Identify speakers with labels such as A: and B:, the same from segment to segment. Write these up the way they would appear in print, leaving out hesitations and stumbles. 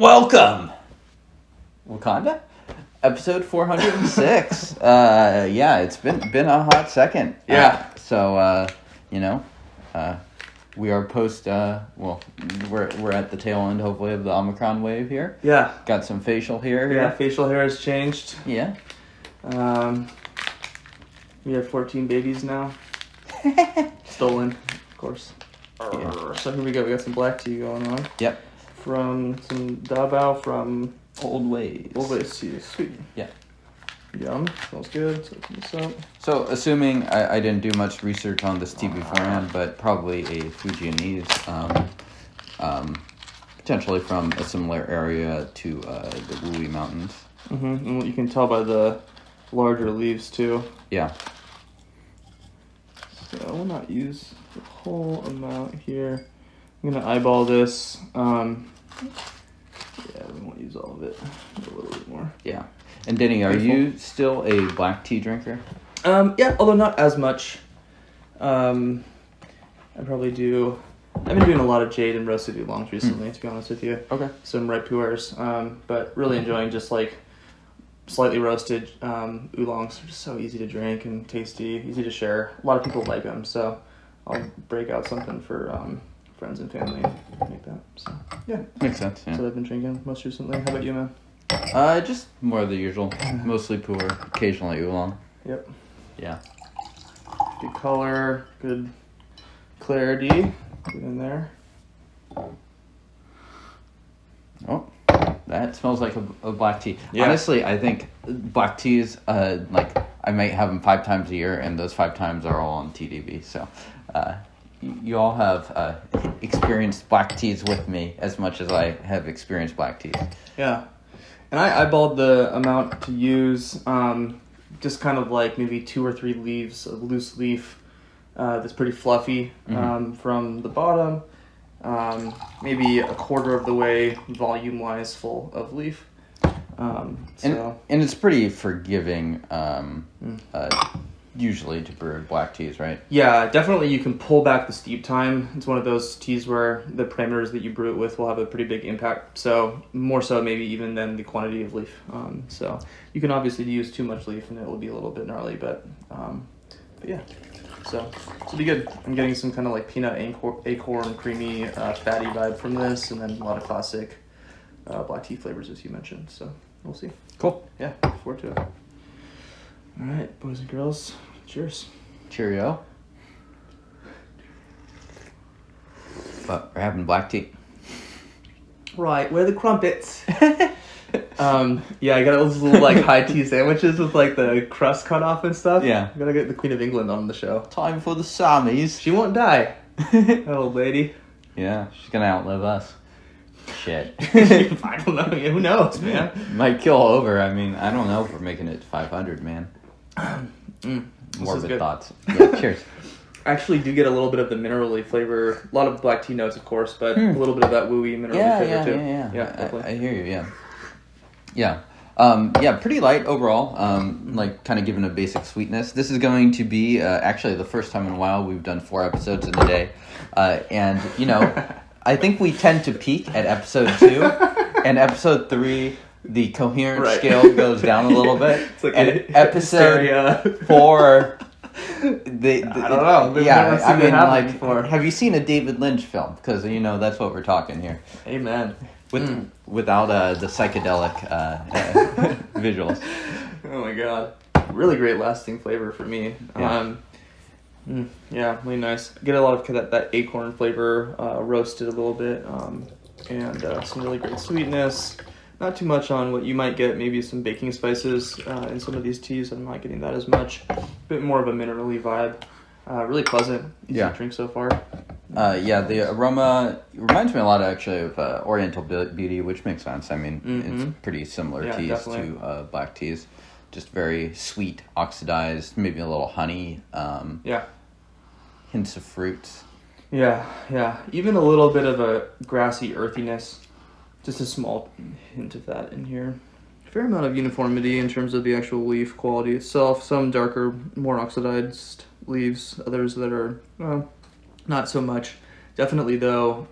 A: Welcome, Wakanda, episode 406. Yeah, it's been a hot second.
B: Yeah.
A: We are post. We're at the tail end, hopefully, of the Omicron wave here.
B: Yeah.
A: Got some facial hair here.
B: Yeah, facial hair has changed.
A: Yeah.
B: We have 14 babies now. Stolen, of course.
A: Yeah.
B: So here we go. We got some black tea going on.
A: Yep.
B: From some Dabo from
A: Old Ways.
B: Old Ways tea. Sweet.
A: Yeah.
B: Yum. Smells good. So open this up.
A: So, assuming I didn't do much research on this tea beforehand, but probably a Fujianese, potentially from a similar area to the Wui Mountains.
B: Mm-hmm. And you can tell by the larger leaves too.
A: Yeah.
B: So I will not use the whole amount here. I'm gonna eyeball this. Yeah, we won't use all of it. A little bit more.
A: Yeah. And Denny, are you still a black tea drinker?
B: Yeah, although not as much. I probably do. I've been doing a lot of jade and roasted oolongs recently, to be honest with you.
A: Okay.
B: Some red pu'ers, but really enjoying just like slightly roasted oolongs. They're just so easy to drink and tasty, easy to share. A lot of people like them, so I'll break out something for friends and family and make that. So yeah,
A: Makes sense. Yeah.
B: so I've been drinking most recently. How about you, man?
A: Just more of the usual. Mostly pu'er, occasionally oolong.
B: Yep.
A: Yeah.
B: Good color, good clarity. Get in there.
A: Oh, that smells like a black tea.
B: Yeah.
A: Honestly, I think black teas, like, I might have them 5 times a year, and those 5 times are all on TDB. So, you all have experienced black teas with me as much as I have experienced black teas.
B: Yeah. And I eyeballed the amount to use, just kind of like maybe 2 or 3 leaves of loose leaf that's pretty fluffy from the bottom. Maybe a quarter of the way volume-wise full of leaf.
A: And it's pretty forgiving, usually to brew black teas, right?
B: Yeah, definitely you can pull back the steep time. It's one of those teas where the parameters that you brew it with will have a pretty big impact. So more so maybe even than the quantity of leaf. So you can obviously use too much leaf and it will be a little bit gnarly, but yeah. So it'll be good. I'm getting some kind of like peanut acorn creamy fatty vibe from this, and then a lot of classic black tea flavors as you mentioned. So we'll see.
A: Cool.
B: Yeah, look forward to it. All right, boys and girls, cheers.
A: Cheerio. But we're having black tea.
B: Right, where are the crumpets? Yeah, I got those little like high tea sandwiches with like the crust cut off and stuff.
A: Yeah.
B: I gotta get the Queen of England on the show.
A: Time for the Sammies.
B: She won't die. That old lady.
A: Yeah, she's gonna outlive us. Shit.
B: I don't know. Yeah, who knows, man?
A: Might kill over. I mean, I don't know if we're making it to 500, man. Morbid thoughts. Yeah, cheers.
B: I actually do get a little bit of the minerally flavor. A lot of black tea notes, of course, but a little bit of that wooey minerally flavor too. Yeah, definitely.
A: I hear you. Yeah. Yeah, pretty light overall, like kind of given a basic sweetness. This is going to be actually the first time in a while we've done 4 episodes in a day. And, you know, I think we tend to peak at episode 2, and episode 3, the coherence scale goes down a little bit.
B: It's like
A: and episode 4... I don't
B: know.
A: Yeah, I mean, like, before. Have you seen a David Lynch film? Because, you know, that's what we're talking here.
B: Amen.
A: Without the psychedelic visuals.
B: Oh my god. Really great lasting flavor for me.
A: Yeah.
B: Yeah, really nice. Get a lot of that acorn flavor, roasted a little bit, and some really great sweetness. Not too much on what you might get, maybe some baking spices in some of these teas. I'm not getting that as much. A bit more of a minerally vibe. Really pleasant. Easy to drink so far.
A: Yeah, the aroma reminds me a lot actually of Oriental Beauty, which makes sense. I mean, it's pretty similar teas definitely. To black teas. Just very sweet, oxidized, maybe a little honey. Hints of fruits.
B: Yeah. Even a little bit of a grassy earthiness. Just a small hint of that in here. Fair amount of uniformity in terms of the actual leaf quality itself. Some darker, more oxidized leaves. Others that are, well, not so much. Definitely, though,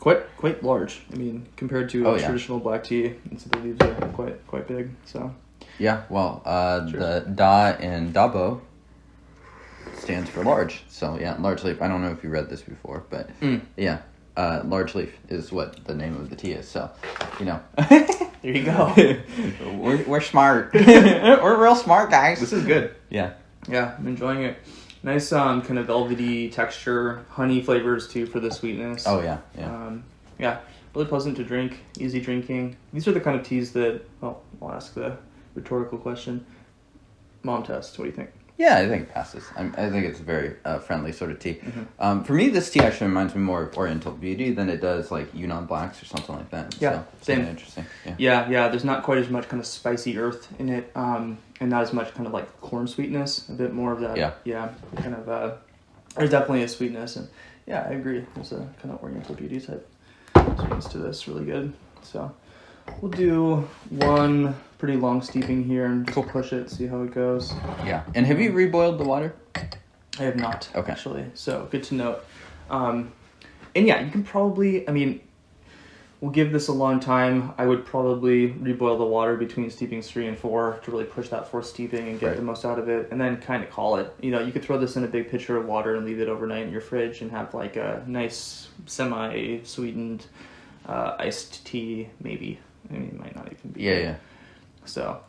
B: Quite large. I mean, compared to
A: Oh,
B: a
A: yeah.
B: traditional black tea, the leaves are quite big. So
A: Yeah, well,
B: Cheers.
A: the Da in Dabo stands for large. So, yeah, large leaf. I don't know if you read this before, but yeah, large leaf is what the name of the tea is. So, you know.
B: there you go.
A: we're smart. We're real smart, guys.
B: This is good.
A: Yeah.
B: Yeah, I'm enjoying it. Nice kind of velvety texture, honey flavors too for the sweetness.
A: Oh, yeah, yeah.
B: Yeah, really pleasant to drink, easy drinking. These are the kind of teas that, well, I'll ask the rhetorical question. Mom test, what do you think?
A: Yeah, I think it passes. I think it's a very friendly sort of tea.
B: Mm-hmm.
A: For me, this tea actually reminds me more of Oriental Beauty than it does like Yunnan Blacks or something like that.
B: Yeah,
A: so,
B: same.
A: Kind of interesting. Yeah.
B: Yeah, there's not quite as much kind of spicy earth in it, and not as much kind of like corn sweetness, a bit more of that.
A: Yeah.
B: Kind of, there's definitely a sweetness, and yeah, I agree. There's a kind of Oriental Beauty type sweetness to this, really good. So we'll do one pretty long steeping here and just push it, see how it goes.
A: Yeah. And have you reboiled the water?
B: I have not,
A: Okay.
B: actually, so good to note. And yeah, you can probably, I mean, we'll give this a long time. I would probably reboil the water between steepings 3 and 4 to really push that fourth steeping and get
A: Right.
B: the most out of it, and then kind of call it. You know, you could throw this in a big pitcher of water and leave it overnight in your fridge and have like a nice semi-sweetened iced tea, maybe. I mean, it might not even be.
A: Yeah.
B: So,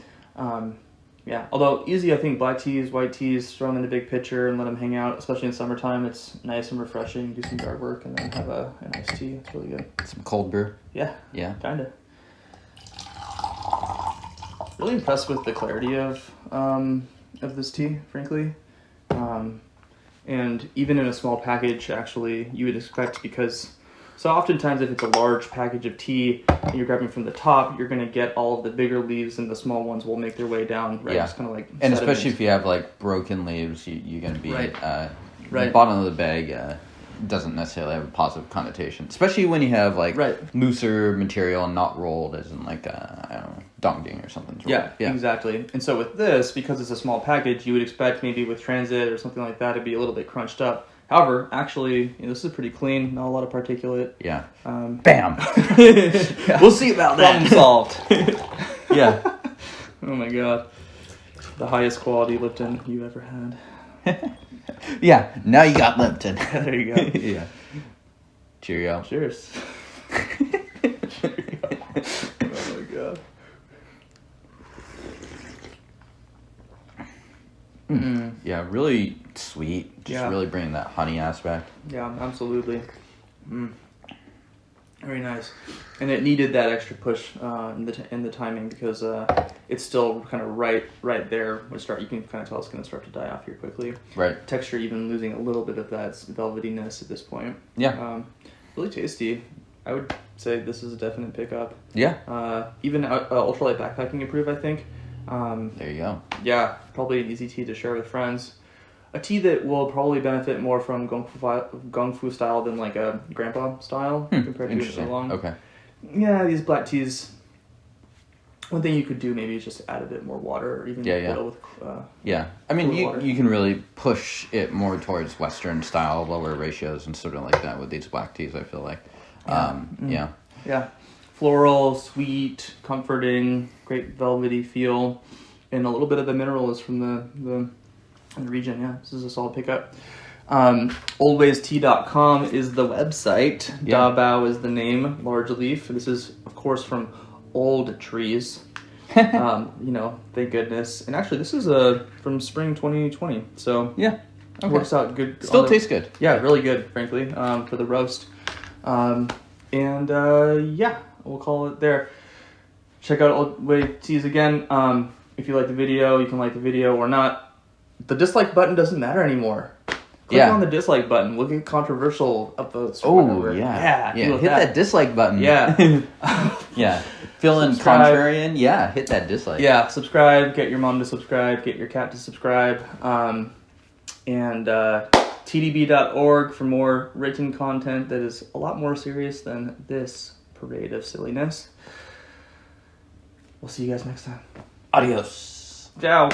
B: yeah. Although easy, I think black teas, white teas, throw them in a big pitcher and let them hang out. Especially in summertime, it's nice and refreshing. Do some yard work and then have an iced tea. It's really good.
A: Some cold brew.
B: Yeah.
A: Yeah.
B: Kinda. Really impressed with the clarity of this tea, frankly. And even in a small package, actually, you would expect, because so oftentimes if it's a large package of tea and you're grabbing from the top, you're going to get all of the bigger leaves and the small ones will make their way down, right?
A: Yeah.
B: It's kind of like
A: And especially if you have like broken leaves, you're going to be
B: Right.
A: the bottom of the bag doesn't necessarily have a positive connotation, especially when you have like
B: Right.
A: looser material and not rolled, as in like I don't know, dongding or something.
B: Yeah, exactly. And so with this, because it's a small package, you would expect maybe with transit or something like that to be a little bit crunched up. However, actually, this is pretty clean, not a lot of particulate.
A: Yeah.
B: Bam.
A: We'll see about that.
B: Problem solved.
A: Yeah.
B: Oh my god. The highest quality Lipton you've ever had.
A: Yeah. Now you got Lipton.
B: There you go.
A: Yeah. Cheerio.
B: Cheers. Oh my god.
A: Yeah, really sweet. Just
B: Yeah.
A: really bringing that honey aspect.
B: Yeah, absolutely. Very nice. And it needed that extra push in the timing because it's still kind of right there. You can kind of tell it's going to start to die off here quickly.
A: Right.
B: Texture even losing a little bit of that velvetyness at this point.
A: Yeah.
B: Really tasty. I would say this is a definite pickup.
A: Yeah.
B: Even ultralight backpacking approved, I think.
A: There you go.
B: Yeah, probably an easy tea to share with friends. A tea that will probably benefit more from Gong Fu style than like a grandpa style compared to
A: Interesting.
B: oolong.
A: Okay.
B: Yeah, these black teas. One thing you could do maybe is just add a bit more water or even boil with.
A: Yeah, I mean,
B: Cooler water.
A: you can really push it more towards Western style, lower ratios, and sort of like that with these black teas. I feel like, yeah,
B: Yeah, floral, sweet, comforting, great velvety feel, and a little bit of the mineral is from the region. Yeah, this is a solid pickup. Oldwaystea.com is the website.
A: Yeah.
B: Dabo is the name. Large leaf. This is of course from old trees. Thank goodness. And actually, this is from spring 2020. So
A: yeah.
B: it works out good.
A: Still tastes good.
B: Yeah, really good, frankly, for the roast. Yeah, we'll call it there. Check out Old Way Teas again. If you like the video, you can like the video or not. The dislike button doesn't matter anymore. Click on the dislike button. Look at controversial upvotes. Or whatever.
A: Yeah.
B: do
A: Hit that dislike button.
B: Yeah.
A: Yeah. Feeling
B: Subscribe.
A: contrarian? Yeah. Hit that dislike.
B: Yeah, subscribe. Get your mom to subscribe. Get your cat to subscribe. And tdb.org for more written content that is a lot more serious than this parade of silliness. We'll see you guys next time.
A: Adios.
B: Ciao.